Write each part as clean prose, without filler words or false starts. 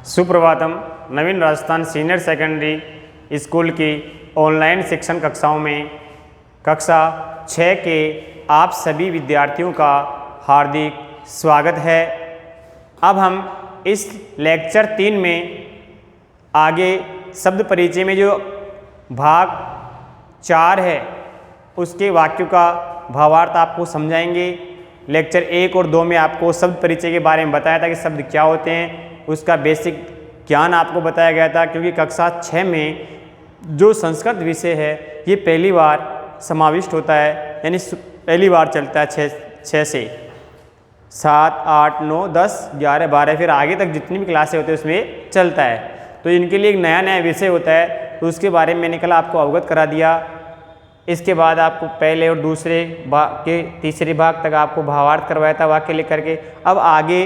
सुप्रभातम। नवीन Rajasthan senior secondary school की online शिक्षण कक्षाओं में कक्षा 6 के आप सभी विद्यार्थियों का हार्दिक स्वागत है। अब हम इस लेक्चर 3 में आगे शब्द परिचय में जो भाग 4 है उसके वाक्यों का भावार्थ आपको समझाएंगे। लेक्चर 1 और 2 में आपको शब्द परिचय के बारे में बताया था कि शब्द क्या होते हैं, उसका बेसिक ज्ञान आपको बताया गया था। क्योंकि कक्षा 6 में जो संस्कृत विषय है ये पहली बार समाविष्ट होता है, यानी पहली बार चलता है 6 से 7, 8, 9, 10, 11, 12 फिर आगे तक जितनी भी क्लासें होती है उसमें चलता है। तो इनके लिए एक नया नया विषय होता है, तो उसके बारे में मैंने कल आपको अवगत करा दिया। इसके बाद आपको पहले और दूसरे भाग के तीसरे भाग तक आपको भावार्थ करवाया था वाक्य लिख करके। अब आगे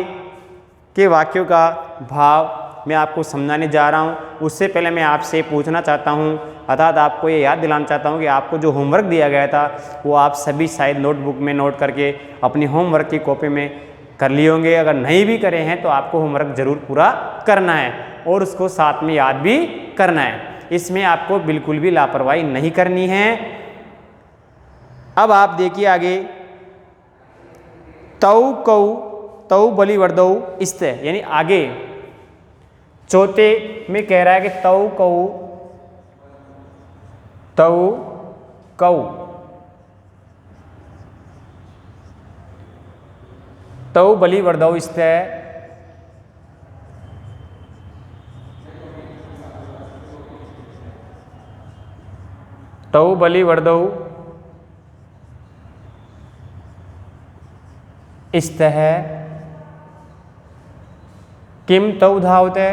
के वाक्यों का भाव मैं आपको समझाने जा रहा हूँ। उससे पहले मैं आपसे पूछना चाहता हूँ, अर्थात आपको ये याद दिलाना चाहता हूँ कि आपको जो होमवर्क दिया गया था वो आप सभी शायद नोटबुक में नोट करके अपनी होमवर्क की कॉपी में कर लिए होंगे। अगर नहीं भी करे हैं तो आपको होमवर्क ज़रूर पूरा करना है और उसको साथ में याद भी करना है। इसमें आपको बिल्कुल भी लापरवाही नहीं करनी है। अब आप देखिए आगे, तौ कौ तौ बलि वर्दौ इस्त, यानी आगे चौथे में कह रहा है कि तौ कौ तौ बलि वर्दौ इस्त है। तौ बलि वर्दौ इस्त है। किम तौ धावते,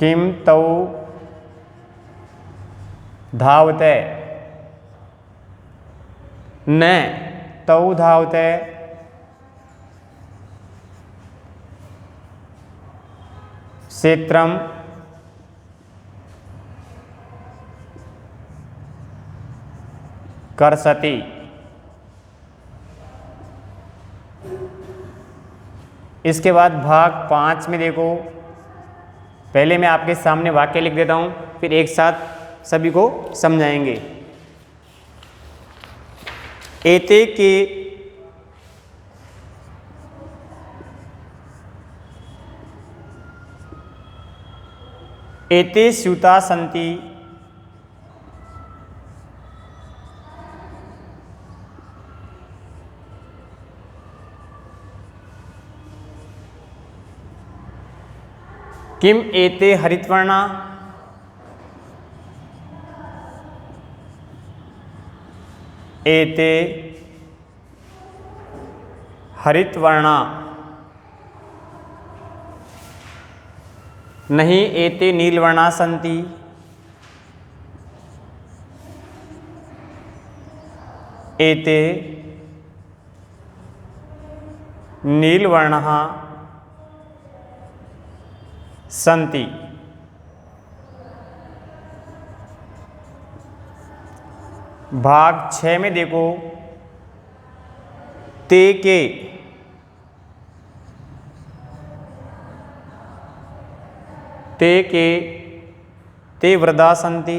किम तौ धावते, न तौ धावते, क्षेत्रम कर्षति। इसके बाद भाग 5 में देखो, पहले मैं आपके सामने वाक्य लिख देता हूँ, फिर एक साथ सभी को समझाएंगे। एते के एते स्यूता सन्ति किम एते हरितवर्णा, एते हरितवर्णा, नहीं एते नीलवर्णा सन्ति, एते नीलवर्णः सन्ति। भाग 6 में देखो, ते के ते वृद्धा सन्ति,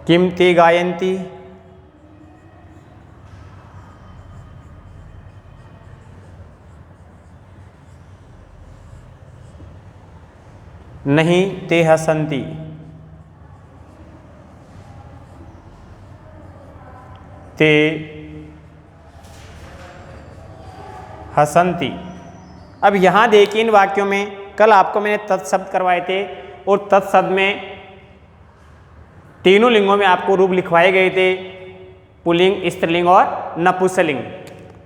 किम ते गायन्ति, नहीं ते हसन्ति, ते हसन्ति। अब यहाँ देखिए, इन वाक्यों में कल आपको मैंने तत्शब्द करवाए थे और तत्शब्द में तीनों लिंगों में आपको रूप लिखवाए गए थे, पुल्लिंग, स्त्रीलिंग और नपुंसकलिंग।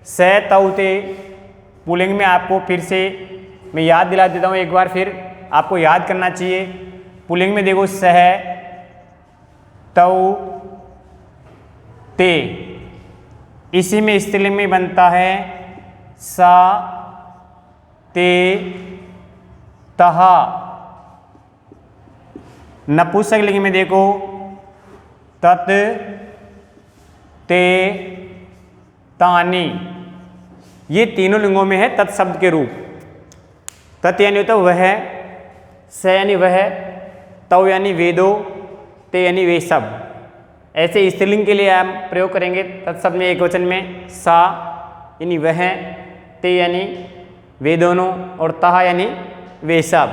स तौ ते पुल्लिंग में आपको फिर से मैं याद दिला देता हूँ एक बार, फिर आपको याद करना चाहिए। पुल्लिंग में देखो सह, तौ, ते, इसी में स्त्रीलिंग में बनता है सा, ते, तहा, नपुंसकलिंग में देखो तत्, ते, तानि, ये तीनों लिंगों में है तत्शब्द के रूप। तत् यानी होता वह, स यानी वह, तौ यानी वेदो, ते यानी वे सब। ऐसे स्त्रीलिंग के लिए हम प्रयोग करेंगे तत्शब्द में एक वचन में सा यानी वह, ते यानी वे दोनों, और तहा यानी वे सब।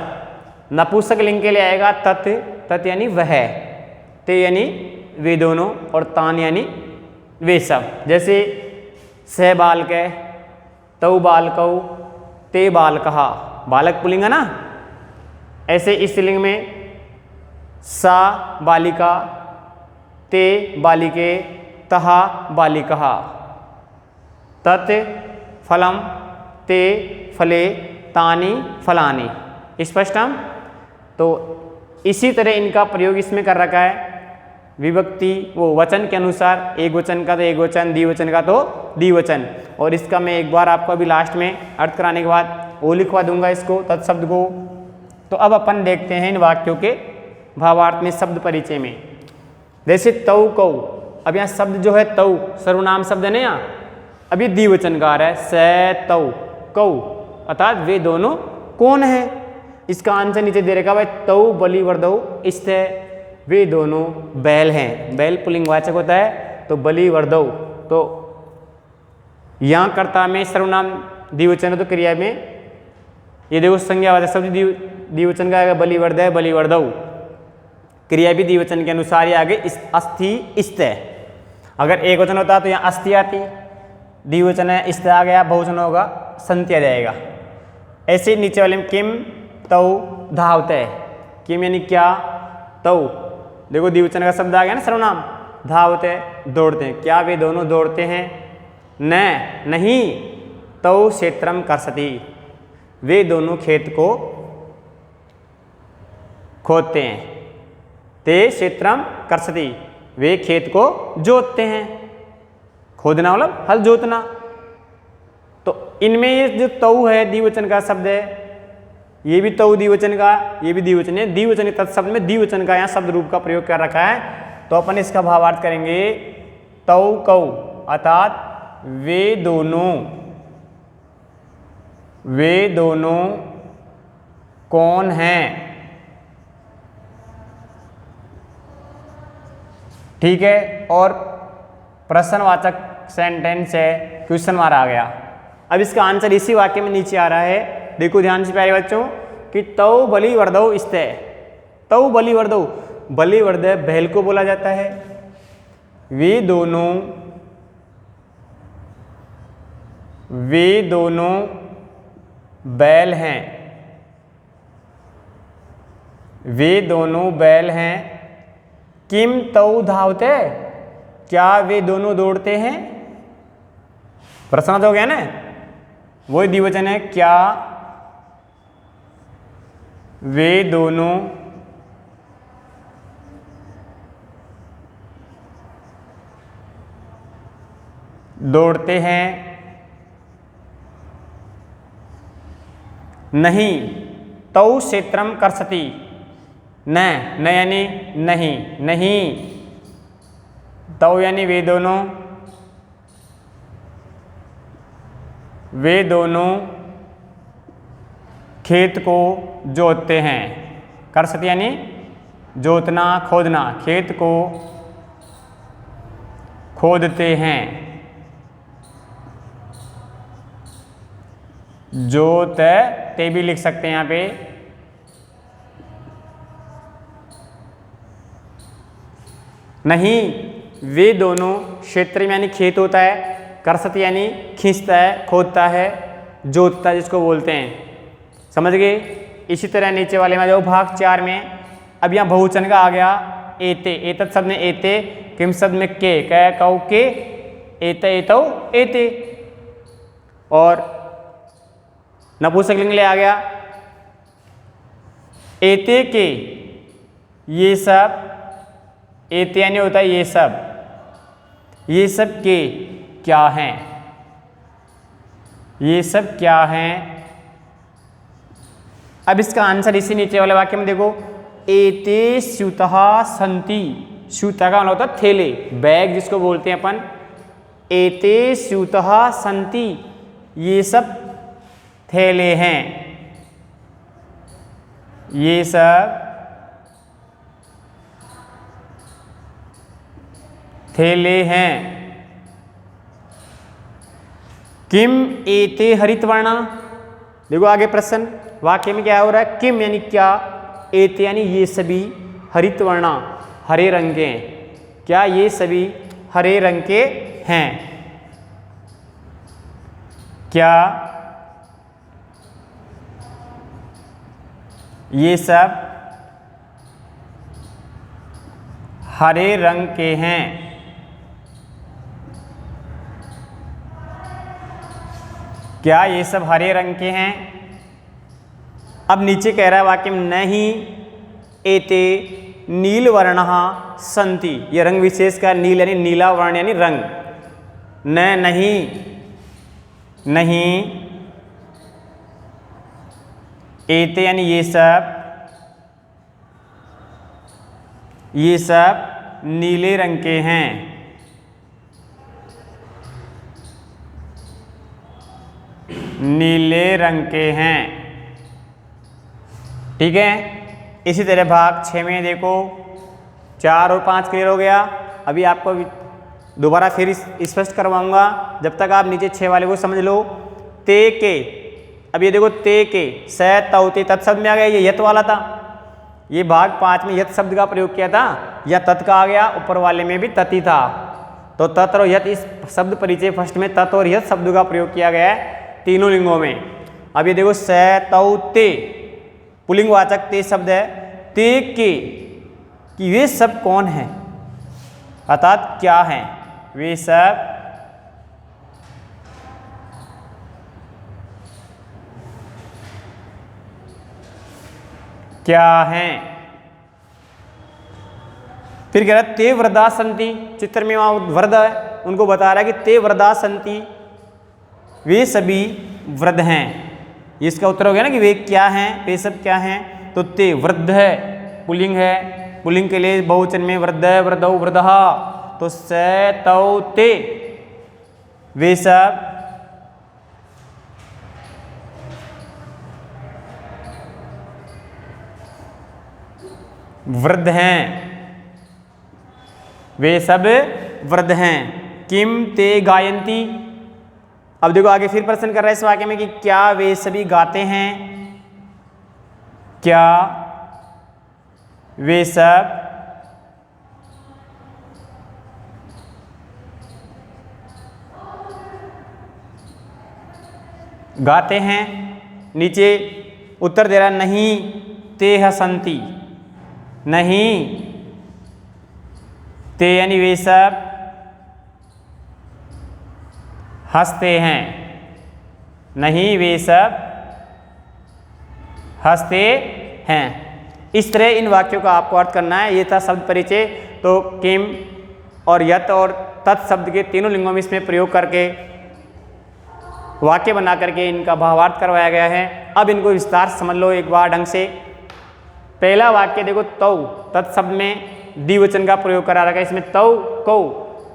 नपुंसकलिंग के लिए आएगा तत्, तत् यानी वह, ते यानी वे दोनों, और तान यानी वे सब। जैसे स बालक, तौ बालकौ, ते बालकहा, बालक पुल्लिंग है ना। ऐसे स्त्रीलिंग में सा बालिका, ते बालिके, तहा बालिकः, तत् फलम, ते फले, तानि फलानि। स्पष्ट हम? तो इसी तरह इनका प्रयोग इसमें कर रखा है। विभक्ति वो वचन के अनुसार, एक वचन का तो एक वचन, द्विवचन का तो द्विवचन। और इसका मैं एक बार आपको अभी लास्ट में अर्थ कराने के बाद वो लिखवा दूंगा इसको, तत्शब्द को। तो अब अपन देखते हैं इन वाक्यों के भावार्थ में, शब्द परिचय में। जैसे तौ कौ, अब यहाँ शब्द जो है तौ सर्वनाम शब्द है ना, यहाँ अब ये द्विवचन का आ रहा है। स तौ कौ अर्थात वे दोनों कौन है। इसका आंसर नीचे दे रखा भाई, तौ बलिवर्धौ स्थे, वे दोनों बैल हैं। बैल पुल्लिंग वाचक होता है, तो बलिवर्धौ, तो यहाँ कर्ता में सर्वनाम द्विवचन है, तो क्रिया में ये देखो संज्ञावाचक शब्द द्विवचन का आएगा, बलिवर्धय बलिवर्धौ। क्रिया भी द्विवचन के अनुसार ही आगे अस्थि स्थे। अगर एक वचन होता तो यहाँ अस्थि आती, द्विवचन है स्थे आ गया, बहुवचन होगा संति आ जाएगा। ऐसे नीचे वाले में किम तौ धावते, किम यानी क्या, तौ देखो द्विवचन का शब्द आ गया ना सर्वनाम, धावते दौड़ते हैं, क्या वे दोनों दौड़ते हैं। न नहीं, तौ क्षेत्रम कर्षति, वे दोनों खेत को खोदते हैं। ते क्षेत्रम कर्षति, वे खेत को जोतते हैं। खोदना मतलब हल जोतना। तो इनमें ये जो तौ है द्विवचन का शब्द है, ये भी तौ द्विवचन का, ये भी द्विवचन है। द्विवचन तत्शब्द में द्विवचन का यहाँ शब्द रूप का प्रयोग कर रखा है। तो अपन इसका भावार्थ करेंगे, तौ कौ अर्थात वे दोनों कौन हैं। ठीक है। और प्रश्नवाचक सेंटेंस है, क्वेश्चन मार्क आ गया। अब इसका आंसर इसी वाक्य में नीचे आ रहा है, देखो ध्यान से प्यारे बच्चों, कि तौ बलिवर्धौ स्थे, तौ बलिवर्धौ, बलिवर्धय बैल को बोला जाता है। वे दोनों बैल हैं, वे दोनों बैल हैं। किम तौ धावते, क्या वे दोनों दौड़ते हैं। प्रश्न हो गया ना, वही द्विवचन है, क्या वे दोनों दौड़ते हैं। नहीं, तौ क्षेत्रम कर्षति, न यानी नहीं, नहीं, तौ यानी वे दोनों खेत को जोतते हैं। कर्षति यानी जोतना खोदना, खेत को खोदते हैं। जोतते भी लिख सकते हैं यहाँ पे। नहीं, वे दोनों, क्षेत्र में यानी खेत होता है, कर्षति यानी खींचता है, खोदता है, जोतता है जिसको बोलते हैं। समझ गए। इसी तरह नीचे वाले में जो भाग 4 में, अब यहाँ बहुवचन का आ गया एते, एतत् शब्द में एते, किम शब्द में के, कै कौ के, एते एतौ एते। और नपुंसकलिंग ले आ गया एते के, ये सब, एते यानी होता है ये सब, ये सब के क्या हैं, ये सब क्या हैं। अब इसका आंसर इसी नीचे वाले वाक्य में देखो, एते स्यूतः सन्ति। स्यूतः का मतलब होता है थैले, बैग जिसको बोलते हैं अपन। एते स्यूतः सन्ति, ये सब थैले हैं, ये सब थैले हैं। किम एते हरितवर्णा, देखो आगे प्रश्न वाक्य में क्या हो रहा है, किम यानी क्या, एते यानी ये सभी, हरितवर्णा हरे रंग के हैं, क्या ये सभी हरे रंग के हैं, क्या ये सब हरे रंग के हैं। क्या ये सब हरे रंग के हैं। अब नीचे कह रहा है वाक्य में नहीं एते नीलवर्णः सन्ति, ये रंग विशेष का नील यानी नीला वर्ण यानी रंग। नहीं एते यानी ये सब नीले रंग के हैं। नीले रंग के हैं, ठीक है। इसी तरह भाग 6 में देखो 4 और 5 क्लियर हो गया। अभी आपको दोबारा फिर स्पष्ट करवाऊंगा, जब तक आप नीचे 6 वाले को समझ लो। ते के, अब ये देखो ते के स तौ ते तत् शब्द में आ गया, ये यत वाला था। ये भाग 5 में यत शब्द का प्रयोग किया था, या तत् का आ गया, ऊपर वाले में भी तत् ही था। तो तत् और यत, इस शब्द परिचय फर्स्ट में तत् और यत शब्द का प्रयोग किया गया है तीनों लिंगों में। अब ये देखो स तौ ते पुल्लिंगवाचक ते शब्द है, ते के कि वे सब कौन हैं, अर्थात क्या हैं, वे सब क्या हैं। फिर कह रहा है ते वृद्धा सन्ति, चित्र में वहां वृद्ध है, उनको बता रहा है कि ते वृद्धा सन्ति, वे सभी वृद्ध हैं। इसका उत्तर हो गया ना कि वे क्या हैं, वे सब क्या हैं। तो ते वृद्ध है, पुल्लिंग है, पुल्लिंग के लिए बहुवचन में वृद्ध है, वृद्धौ वृद्धः। तो स तौ ते, वे सब वृद्ध हैं, वे सब वृद्ध हैं। किम ते गायन्ति, अब देखो आगे फिर प्रश्न कर रहा है इस वाक्य में कि क्या वे सभी गाते हैं, क्या वे सब गाते हैं। नीचे उत्तर दे रहा नहीं ते हसन्ति, नहीं ते यानी वे सब हंसते हैं, नहीं वे सब हंसते हैं। इस तरह इन वाक्यों का आपको अर्थ करना है। ये था शब्द परिचय। तो किम और यत और तत् शब्द के तीनों लिंगों में इसमें प्रयोग करके वाक्य बना करके इनका भावार्थ करवाया गया है। अब इनको विस्तार से समझ लो एक बार ढंग से। पहला वाक्य देखो तौ, तत् शब्द में द्विवचन का प्रयोग करा रखा है। इसमें तौ कौ,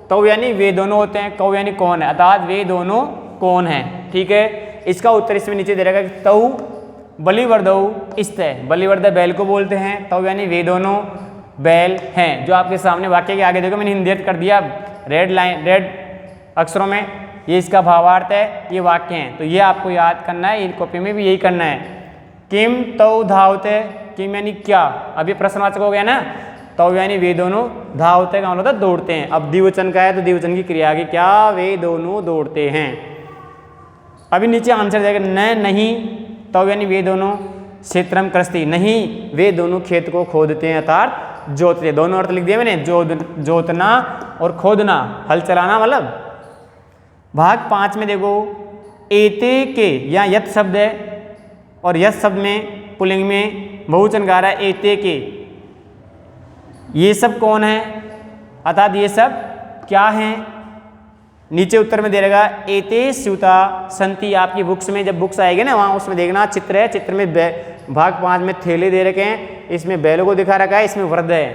तौ यानी वे दोनों होते हैं, कौ यानी कौन है, अर्थात वे दोनों कौन हैं, ठीक है। इसका उत्तर इसमें नीचे दे रखा है तौ बलिवर्धौ स्तः, बलिवर्ध बैल को बोलते हैं, तौ यानी वे दोनों बैल हैं। जो आपके सामने वाक्य के आगे देखो मैंने हिंदी कर दिया रेड लाइन, रेड अक्षरों में, ये इसका भावार्थ है, ये वाक्य हैं। तो ये आपको याद करना है, इन कॉपी में भी यही करना है। किम तौ धावते, किम यानी क्या, अभी प्रश्नवाचक हो गया ना। तौ यानी वे दोनों, धावते का मतलब होता है दौड़ते हैं। अब द्विवचन का है तो द्विवचन की क्रिया की क्या, वे दोनों दौड़ते हैं। अभी नीचे आंसर जाएगा न नहीं, तौ यानी वे दोनों क्षेत्रम कृषति, नहीं वे दोनों खेत को खोदते हैं अर्थात जोतते। दोनों अर्थ लिख दिया मैंने, जोतना और खोदना, हल चलाना मतलब। भाग 5 में देखो एते के या यत शब्द है और यत शब्द में पुल्लिंग में बहुवचन गा रहा है एते के, ये सब कौन है, अर्थात ये सब क्या हैं। नीचे उत्तर में दे रहेगा एते स्यूता सन्ति। आपकी बुक्स में जब बुक्स आएगी ना वहाँ उसमें देखना चित्र है, चित्र में भाग 5 में थेले दे रखे हैं, इसमें बैलों को दिखा रखा है, इसमें वृद्ध है।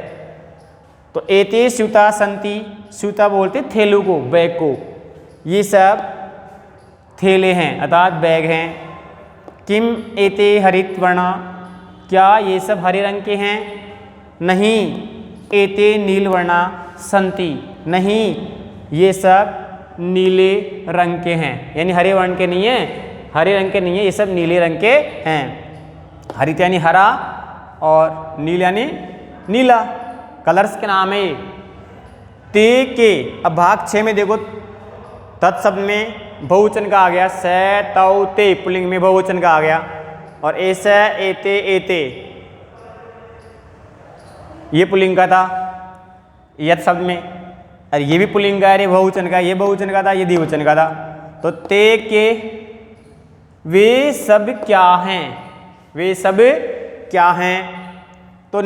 तो एते स्यूता संति, स्यूता बोलते थेलों को, बैग को, ये सब थेले हैं अर्थात बैग हैं। किम एते हरित वर्णा, क्या ये सब हरे रंग के हैं? नहीं। एते नील वर्णा संति, नहीं ये सब नीले रंग के हैं, यानी हरे वर्ण के नहीं है, हरे रंग के नहीं है, ये सब नीले रंग के हैं। हरित यानी हरा और नील यानी नीला, कलर्स के नाम है। ते के, अब भाग 6 में देखो तत्शब्द में बहुवचन का आ गया, स तौ ते, पुल्लिंग में बहुवचन का आ गया, और ऐसे एते एते ये पुल्लिंग का था यत शब्द में, अरे ये भी पुल्लिंग का है, अरे बहुवचन का, ये बहुवचन का था, ये द्विवचन का था। तो ते के वे सब क्या हैं, वे सब क्या हैं? तो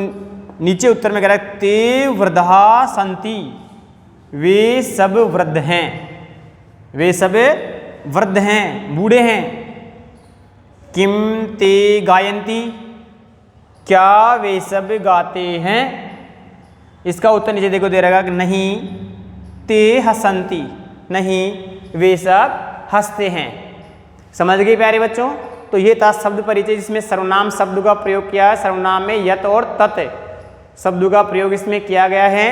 नीचे उत्तर में कह रहा है ते वृद्धा संति, वे सब वृद्ध हैं, वे सब वृद्ध हैं, बूढ़े हैं। किम ते गायंती, क्या वे सब गाते हैं? इसका उत्तर नीचे देखो दे रहेगा कि नहीं। ते हसंती, नहीं वे सब हंसते हैं। समझ गए प्यारे बच्चों? तो ये था शब्द परिचय, जिसमें सर्वनाम शब्द का प्रयोग किया है। सर्वनाम में यत और तत् शब्दों का प्रयोग इसमें किया गया है।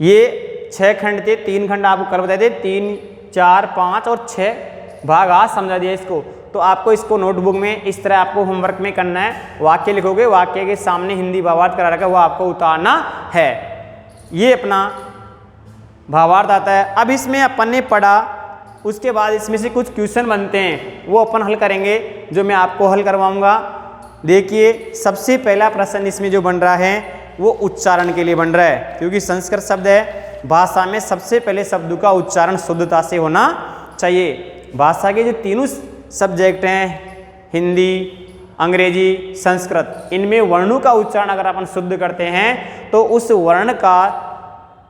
ये 6 खंड थे, 3 खंड आपको कर बताए थे, 3, 4, 5 और 6 भाग आज समझा दिया इसको। तो आपको इसको नोटबुक में इस तरह आपको होमवर्क में करना है। वाक्य लिखोगे, वाक्य के सामने हिंदी भावार्थ करा रखा है, वो आपको उतारना है। ये अपना भावार्थ आता है। अब इसमें अपन ने पढ़ा, उसके बाद इसमें से कुछ क्वेश्चन बनते हैं, वो अपन हल करेंगे, जो मैं आपको हल करवाऊंगा। देखिए सबसे पहला प्रश्न इसमें जो बन रहा है वो उच्चारण के लिए बन रहा है, क्योंकि संस्कृत शब्द है, भाषा में सबसे पहले शब्द का उच्चारण शुद्धता से होना चाहिए। भाषा के जो तीनों सब्जेक्ट हैं, हिंदी, अंग्रेजी, संस्कृत, इनमें वर्णों का उच्चारण अगर अपन शुद्ध करते हैं तो उस वर्ण का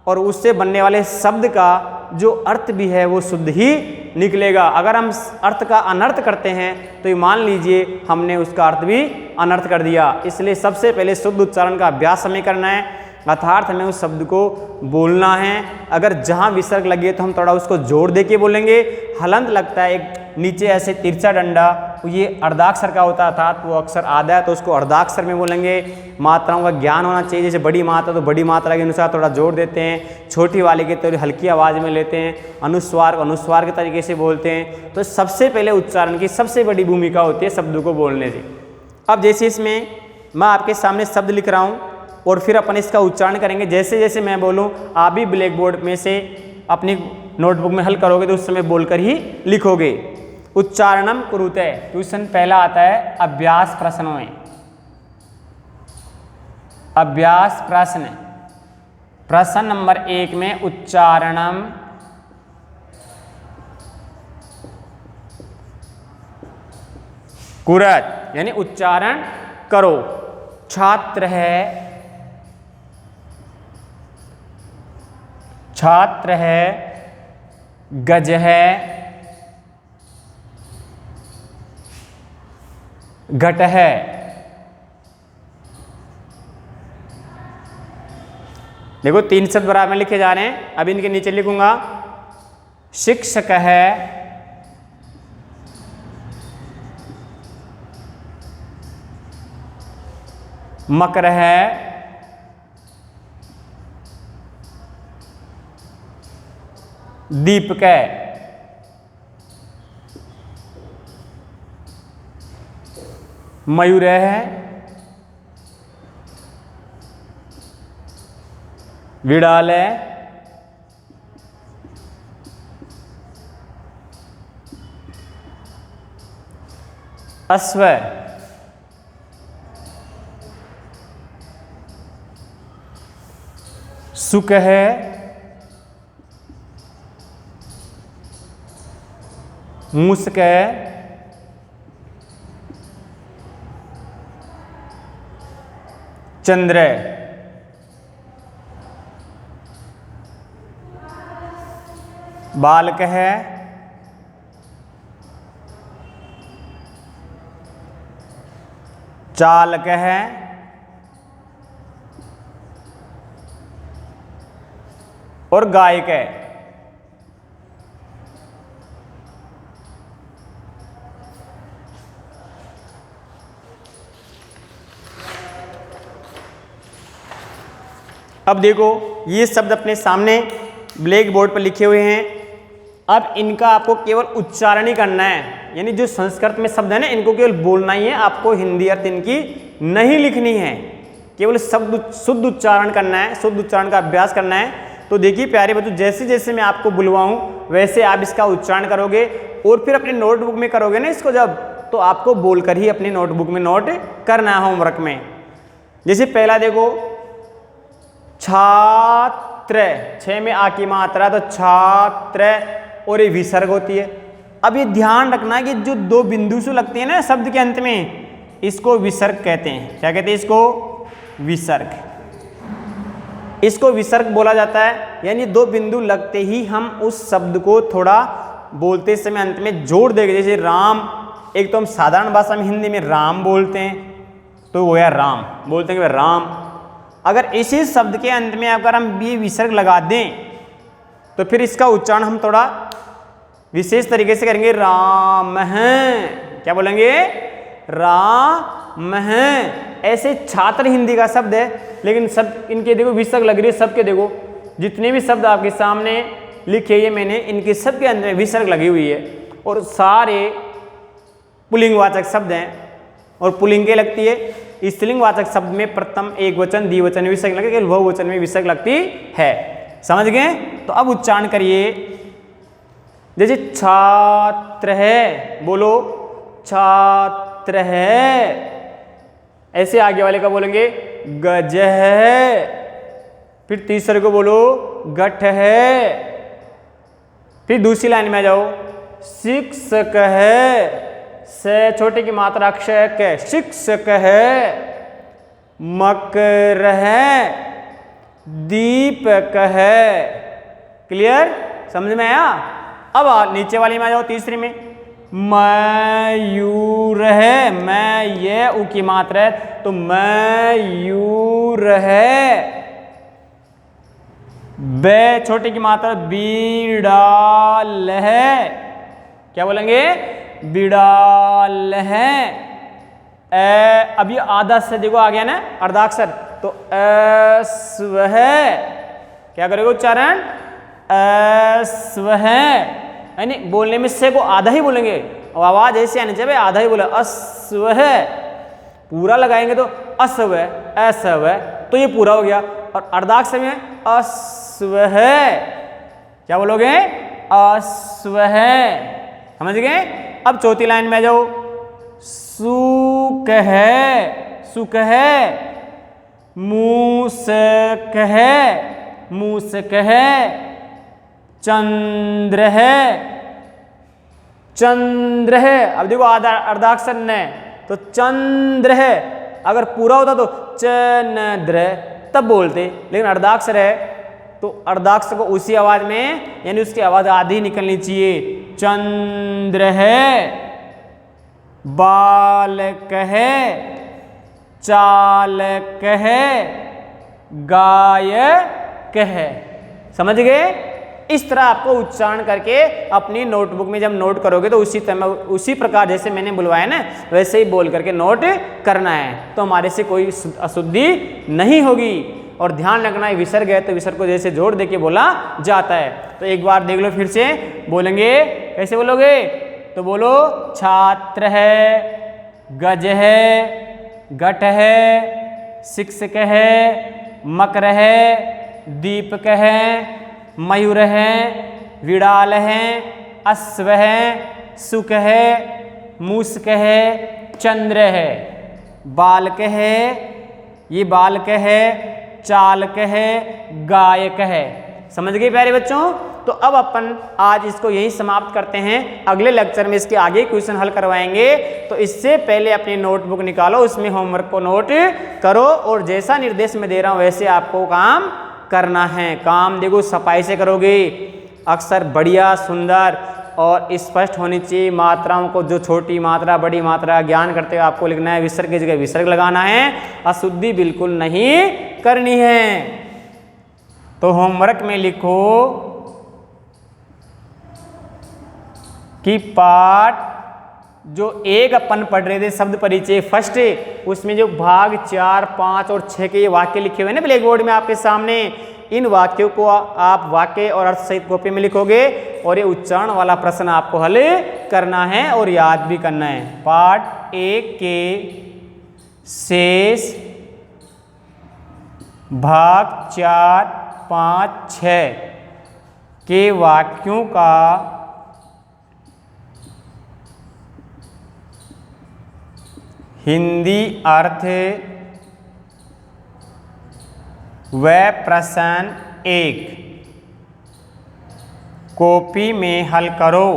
और उससे बनने वाले शब्द का जो अर्थ भी है वो शुद्ध ही निकलेगा। अगर हम अर्थ का अनर्थ करते हैं तो ये मान लीजिए हमने उसका अर्थ भी अनर्थ कर दिया। इसलिए सबसे पहले शुद्ध उच्चारण का अभ्यास हमें करना है, अर्थात हमें उस शब्द को बोलना है। अगर जहाँ विसर्ग लगे तो हम थोड़ा उसको जोर दे के बोलेंगे। हलंत लगता है एक नीचे ऐसे तिरछा डंडा, ये अर्धाक्षर का होता था, तो वो अक्षर आधा है तो उसको अर्धाक्षर में बोलेंगे। मात्राओं का ज्ञान होना चाहिए, जैसे बड़ी मात्रा तो बड़ी मात्रा के अनुसार थोड़ा जोर देते हैं, छोटी वाले के थोड़ी हल्की आवाज़ में लेते हैं, अनुस्वार को अनुस्वार के तरीके से बोलते हैं। तो सबसे पहले उच्चारण की सबसे बड़ी भूमिका होती है शब्दों को बोलने से। अब जैसे इसमें मैं आपके सामने शब्द लिख रहा हूँ और फिर अपन इसका उच्चारण करेंगे। जैसे जैसे मैं बोलूँ आप भी ब्लैक बोर्ड में से अपनी नोटबुक में हल करोगे तो उस समय बोलकर ही लिखोगे। उच्चारणम कुरुते, क्वेश्चन पहला आता है अभ्यास प्रश्नों में। अभ्यास प्रश्न, प्रश्न नंबर 1 में उच्चारणम कुरत यानी उच्चारण करो। छात्र है, छात्र है, गज है, घट है। देखो 3 शब्द बराबर में लिखे जा रहे हैं। अब इनके नीचे लिखूंगा शिक्षक है, मकर है, दीपक है। मयूर है, विडाल है, अश्व, सुक है, मूषक है, चंद्र, बालक है, चालक है, और गायक है। अब देखो ये शब्द अपने सामने ब्लैक बोर्ड पर लिखे हुए हैं। अब इनका आपको केवल उच्चारण ही करना है, यानी जो संस्कृत में शब्द है ना इनको केवल बोलना ही है, आपको हिंदी अर्थ इनकी नहीं लिखनी है, केवल शब्द शुद्ध उच्चारण करना है, शुद्ध उच्चारण का अभ्यास करना है। तो देखिए प्यारे बच्चों, जैसे जैसे मैं आपको बुलवाऊं वैसे आप इसका उच्चारण करोगे और फिर अपने नोटबुक में करोगे ना इसको जब, तो आपको बोलकर ही अपनी नोटबुक में नोट करना है होमवर्क में। जैसे पहला देखो, छात्र, 6 में आ की मात्रा, तो छात्र और ये विसर्ग होती है। अब ये ध्यान रखना कि जो दो बिंदु से लगती है ना शब्द के अंत में, इसको विसर्ग कहते हैं। क्या कहते हैं इसको? विसर्ग। इसको विसर्ग बोला जाता है, यानी दो बिंदु लगते ही हम उस शब्द को थोड़ा बोलते समय अंत में जोड़ देंगे। जैसे राम, एक तो हम साधारण भाषा में हिंदी में राम बोलते हैं, तो वो है राम, बोलते हैं कि राम। अगर इसी शब्द के अंत में अगर हम ये विसर्ग लगा दें तो फिर इसका उच्चारण हम थोड़ा विशेष तरीके से करेंगे, राम हैं। क्या बोलेंगे? राम हैं। ऐसे छात्र हिंदी का शब्द है, लेकिन सब इनके देखो विसर्ग लग रही है सबके। देखो जितने भी शब्द आपके सामने लिखे ये मैंने, इनके सबके अंदर में विसर्ग लगी हुई है, और सारे पुल्लिंगवाचक शब्द हैं। और पुल्लिंग के लगती है, स्त्रीलिंगवाचक शब्द में प्रथम एक वचन द्विवचन में विसर्ग लगे, केवल बहुवचन में विसर्ग लगती है। समझ गए? तो अब उच्चारण करिए। जैसे छात्र है, बोलो छात्र है। ऐसे आगे वाले का बोलेंगे गज है। फिर तीसरे को बोलो गठ है। फिर दूसरी लाइन में आ जाओ, शिक्षक है। से छोटे की मात्रा अक्षय के, शिक्षक है। मकर है, दीपक है। क्लियर? समझ में आया? अब नीचे वाली में आ जाओ, तीसरी में मयूर है। मैं ये ऊ की मात्रा है, तो मयूर है। बे छोटे की मात्रा बिड़ाल है। क्या बोलेंगे? बिड़ाल है। अब ये आधा से देखो आ गया ना अर्धाक्षर, तो स्व है। क्या करेगा उच्चारण? स्व है, यानी बोलने में से को आधा ही बोलेंगे, और आवाज ऐसे आनी चाहिए आधा ही बोला। अस्व है, पूरा लगाएंगे तो अस्व है, असव है, तो ये पूरा हो गया। और अर्धाक्षर में अस्व है। क्या बोलोगे? अस्व है। समझ गए? अब चौथी लाइन में आ जाओ, सुक है। सुक है। मूसक है। मूसक है। चंद्र है। चंद्र है। अब देखो आधा अर्धाक्षर न, तो चंद्र है। अगर पूरा होता तो चंद्र तब बोलते, लेकिन अर्धाक्षर है तो अर्धाक्षर को उसी आवाज में, यानी उसकी आवाज आधी निकलनी चाहिए। चंद्र है। बालक है। चालक है। गायक है। समझ गए? इस तरह आपको उच्चारण करके अपनी नोटबुक में जब नोट करोगे तो उसी प्रकार जैसे मैंने बुलवाया ना वैसे ही बोल करके नोट करना है, तो हमारे से कोई अशुद्धि नहीं होगी। और ध्यान रखना है विसर्ग है तो विसर्ग को जैसे जोड़ देके बोला जाता है। तो एक बार देख लो, फिर से बोलेंगे। कैसे बोलोगे? तो बोलो छात्र है, गज है, गठ है, शिक्षक है, मकर है, दीपक है, मयूर है, विड़ाल है, अश्व है, सुक है, मूषक है, चंद्र है, बालक है, ये बालक है, चालक है, गायक है। समझ गए प्यारे बच्चों? तो अब अपन आज इसको यही समाप्त करते हैं। अगले लेक्चर में इसके आगे क्वेश्चन हल करवाएंगे। तो इससे पहले अपनी नोटबुक निकालो, उसमें होमवर्क को नोट करो, और जैसा निर्देश मैं दे रहा हूं वैसे आपको काम करना है। काम देखो सफाई से करोगे, अक्षर बढ़िया सुंदर और स्पष्ट होनी चाहिए। मात्राओं को, जो छोटी मात्रा बड़ी मात्रा ज्ञान करते हुए आपको लिखना है, विसर्ग की जगह विसर्ग लगाना है, अशुद्धि बिल्कुल नहीं करनी है। तो होमवर्क में लिखो कि पाठ जो एक अपन पढ़ रहे थे शब्द परिचय फर्स्ट, उसमें जो भाग 4, 5 और 6 के ये वाक्य लिखे हुए हैं ना ब्लैक बोर्ड में आपके सामने, इन वाक्यों को आप वाक्य और अर्थ सहित कॉपी में लिखोगे और ये उच्चारण वाला प्रश्न आपको हल करना है और याद भी करना है। पाठ 1 के शेष भाग 4, 5, 6 के वाक्यों का हिंदी अर्थ व प्रश्न 1 कॉपी में हल करो।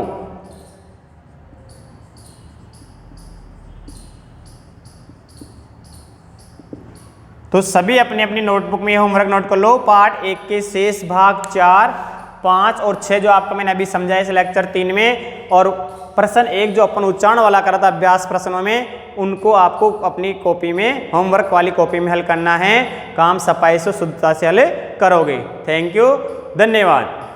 तो सभी अपनी अपनी नोटबुक में होमवर्क नोट कर लो। पार्ट 1 के शेष भाग 4, 5 और 6 जो आपको मैंने अभी समझाया इस लेक्चर 3 में, और प्रश्न 1 जो अपन उच्चारण वाला करा था अभ्यास प्रश्नों में, उनको आपको अपनी कॉपी में, होमवर्क वाली कॉपी में हल करना है। काम सफाई से, शुद्धता से हल करोगे। थैंक यू, धन्यवाद।